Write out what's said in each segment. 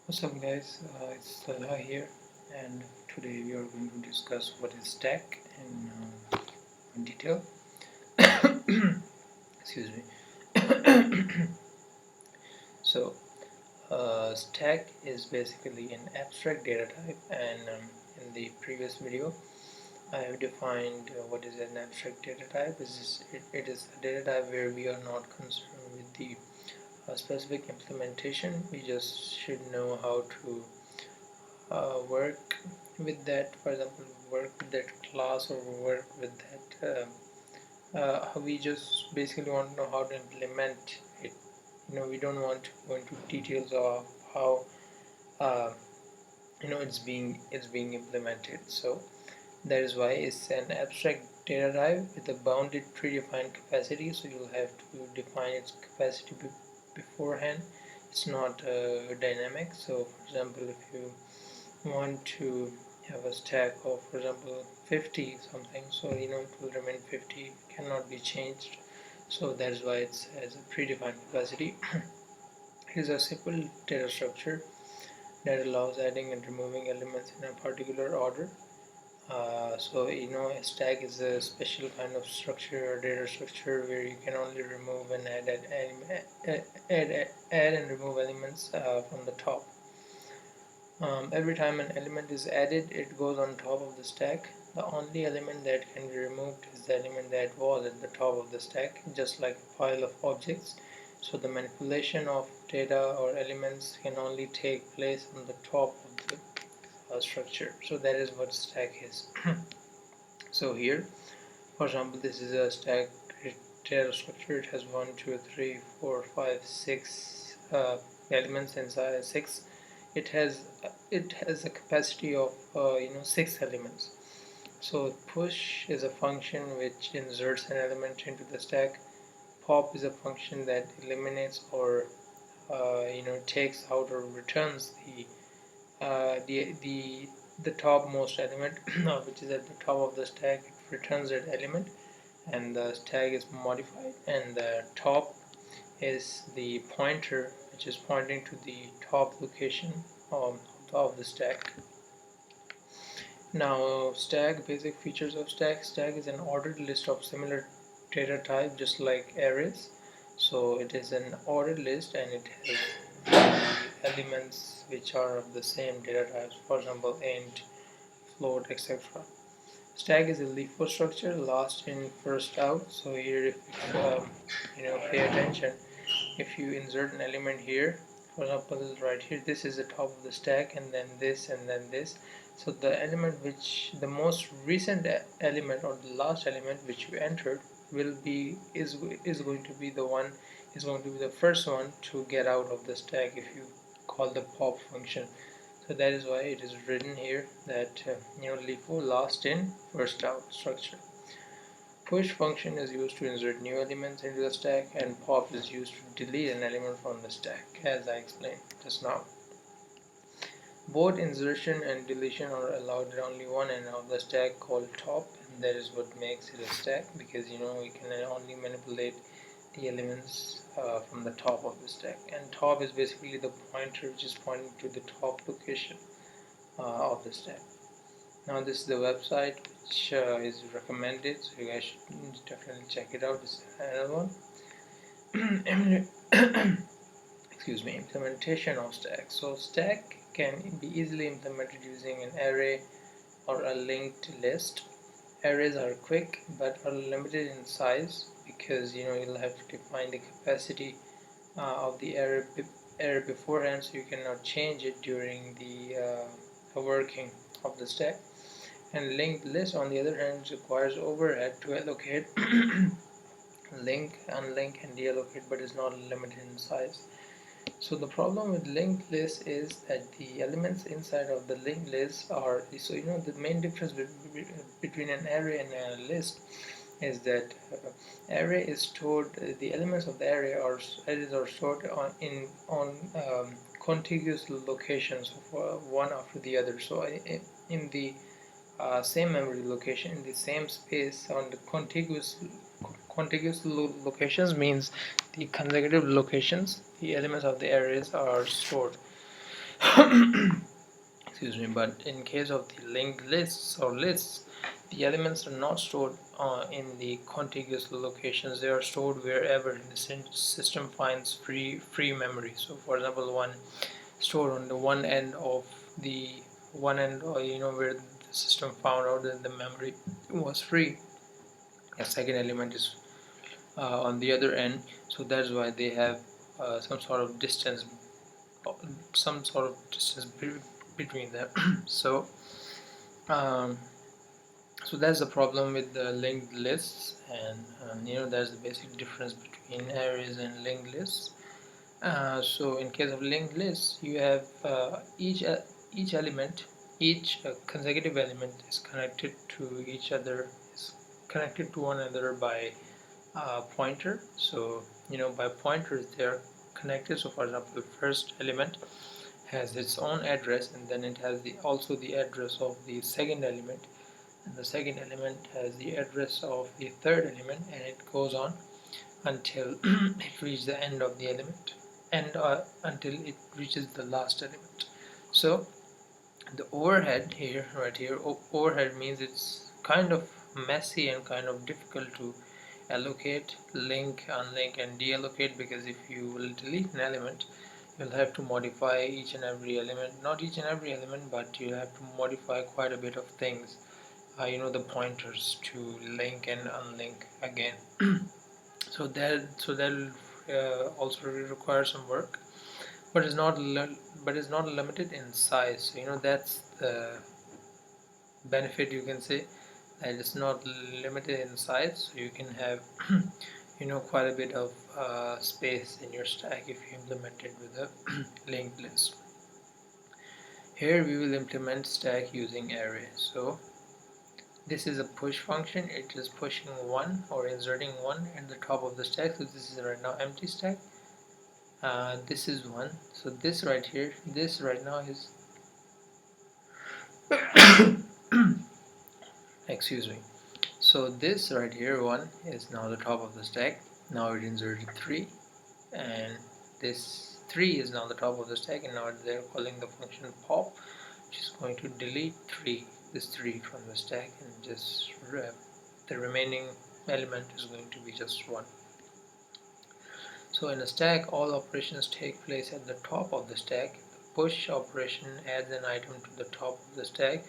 What's up guys, it's Talha here, and today we are going to discuss what is stack in detail. Excuse me. So stack is basically an abstract data type, and in the previous video I have defined what is an abstract data type. It is a data type where we are not concerned with the specific implementation. We just should know how to work with that, for example work with that class or work with that we just basically want to know how to implement it. We don't want to go into details of how uh, it's being implemented. So that is why it's an abstract data type with a bounded predefined capacity, so you'll have to define its capacity beforehand. It's not dynamic. So for example, if you want to have a stack of, for example, 50 something, so it will remain 50, cannot be changed. So that is why it has a predefined capacity. It is a simple data structure that allows adding and removing elements in a particular order. A stack is a special kind of structure or data structure where you can only remove and add and remove elements from the top. Every time an element is added, it goes on top of the stack. The only element that can be removed is the element that was at the top of the stack, just like a pile of objects. So the manipulation of data or elements can only take place on the top of the structure. So that is what stack is. So here, for example, this is a stack data structure. It has 1, 2, 3, 4, 5, 6 elements inside. 6. It has a capacity of 6 elements. So push is a function which inserts an element into the stack. Pop is a function that eliminates or takes out or returns the topmost element which is at the top of the stack. It returns that element, and the stack is modified, and the top is the pointer which is pointing to the top location of the stack. Now, basic features of stack is an ordered list of similar data type, just like arrays. So it is an ordered list, and it has the elements which are of the same data types, for example int, float, etc. Stack is a LIFO structure, last in first out. So here, if pay attention, if you insert an element here, for example right here, this is the top of the stack, and then this, and then this. So the element which the most recent element, or the last element which you entered, will be is going to be the one is going to be the first one to get out of the stack if you call the pop function. So that is why it is written here that LIFO, last in first out structure. Push function is used to insert new elements into the stack, and pop is used to delete an element from the stack, as I explained just now. Both insertion and deletion are allowed at only one end of the stack, called top, and that is what makes it a stack, because we can only manipulate the elements from the top of the stack. And top is basically the pointer which is pointing to the top location of the stack. Now this is the website which is recommended, so you guys should definitely check it out. This is another one. Excuse me. Implementation of stack. So stack can be easily implemented using an array or a linked list. Arrays are quick but are limited in size, because you'll have to define the capacity of the array beforehand, so you cannot change it during the working of the stack. And linked list, on the other hand, requires overhead to allocate, link, unlink, and deallocate, but is not limited in size. So the problem with linked list is that the elements inside of the linked list are, so the main difference between an array and a list is that array is stored, the elements of the arrays are stored on contiguous locations of one after the other. So in the same memory location, in the same space, on the contiguous locations means the consecutive locations, the elements of the arrays are stored. Excuse me. But in case of the linked lists or lists, the elements are not stored in the contiguous locations. They are stored wherever the system finds free memory. So for example, one stored on the one end, or where the system found out that the memory was free. A second element is on the other end, so that's why they have some sort of distance, some sort of distance between them. So um, so that's the problem with the linked lists, and there's the basic difference between arrays and linked lists. So in case of linked lists, you have each element, each consecutive element is connected to each other, is connected to one another by pointer. So by pointers they are connected. So for example, the first element has its own address, and then it has also the address of the second element, and the second element has the address of the third element, and it goes on until it reaches the end of the element, and until it reaches the last element. So the overhead here, right here, overhead means it's kind of messy and kind of difficult to allocate, link, unlink, and deallocate, because if you will delete an element, you'll have to modify each and every element, not each and every element, but you'll have to modify quite a bit of things, the pointers to link and unlink again. So that also require some work, but it's not limited in size. So that's the benefit, you can say, that it's not limited in size, so you can have quite a bit of space in your stack if you implement it with a linked list. Here we will implement stack using array. So this is a push function. It is pushing one or inserting one at the top of the stack. So this is right now empty stack. This is one. So this right here, this right now is excuse me. So this right here, one, is now the top of the stack. Now it inserted 3, and this 3 is now the top of the stack, and now they're calling the function pop, which is going to delete this 3 from the stack, and just the remaining element is going to be just 1. So in a stack, all operations take place at the top of the stack. The push operation adds an item to the top of the stack.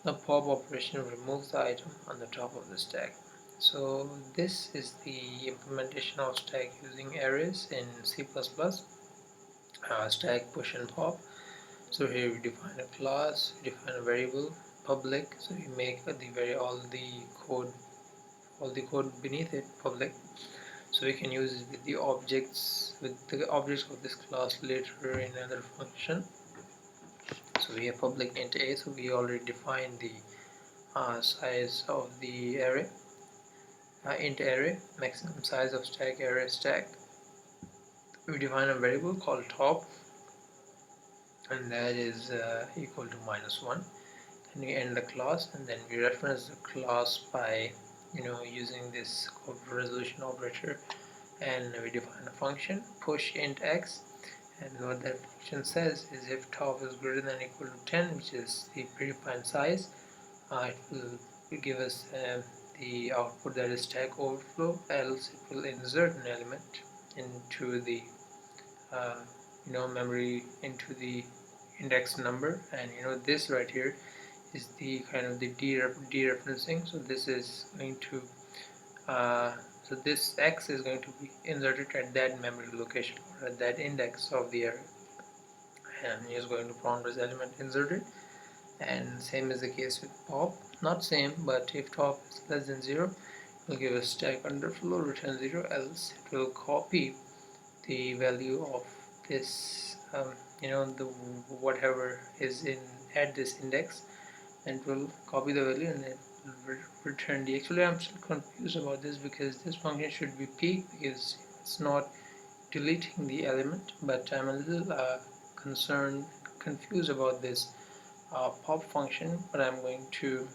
The pop operation removes the item on the top of the stack. So this is the implementation of stack using arrays in C++, stack, push, and pop. So here we define a class, we define a variable, public. So we make all the code beneath it public. So we can use it with the objects of this class later in another function. So we have public int a. So we already defined the size of the array, int array, maximum size of stack, array stack. We define a variable called top, and that is equal to -1. Then we end the class, and then we reference the class by using this resolution operator, and we define a function push int x. And what that function says is if top is greater than or equal to 10, which is the predefined size, it will give us the output, that is stack overflow, else it will insert an element into the memory, into the index number. And this right here is the kind of the dereferencing. So this is going to so this x is going to be inserted at that memory location, or at that index of the array, and is going to prompt as element inserted. And same is the case with pop. Not same, but if top is less than 0, it will give a stack underflow return 0, else it will copy the value of this the whatever is in at this index, and it will copy the value, and it will return the. Actually, I'm still confused about this, because this function should be peak, because it's not deleting the element, but I'm a little confused about this pop function. But I'm going to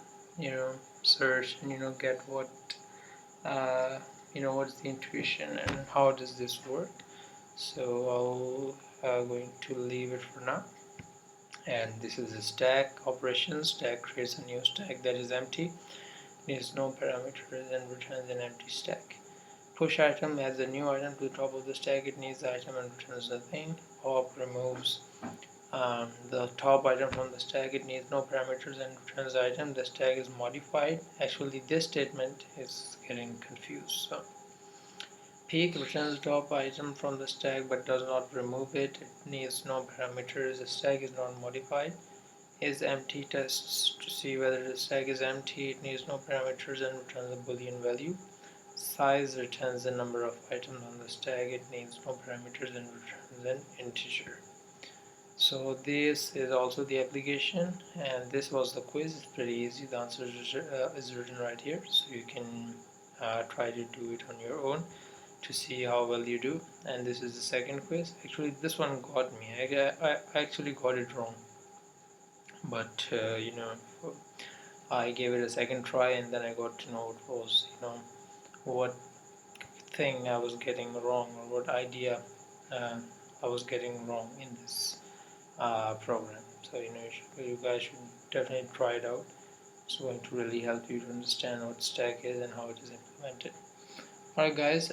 search and get what what's the intuition and how does this work. So I'll going to leave it for now. And this is a stack operation. Stack creates a new stack that is empty, needs no parameters, and returns an empty stack. Push item adds a new item to the top of the stack. It needs the item and returns nothing. Pop removes the top item from the stack. It needs no parameters and returns the item. The stack is modified. Actually, this statement is getting confused. So peek returns top item from the stack but does not remove it. It needs no parameters. The stack is not modified. Is empty tests to see whether the stack is empty. It needs no parameters and returns a boolean value. Size returns the number of items on the stack. It needs no parameters and returns an integer. So this is also the application, and this was the quiz. It's pretty easy. The answer is written right here, so you can try to do it on your own to see how well you do. And this is the second quiz. Actually, this one got me. I actually got it wrong, but I gave it a second try, and then I got to know it was what thing I was getting wrong, or what idea uh, I was getting wrong in this program. So you guys should definitely try it out. It's going to really help you to understand what stack is and how it is implemented. Alright guys,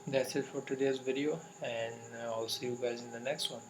that's it for today's video, and I'll see you guys in the next one.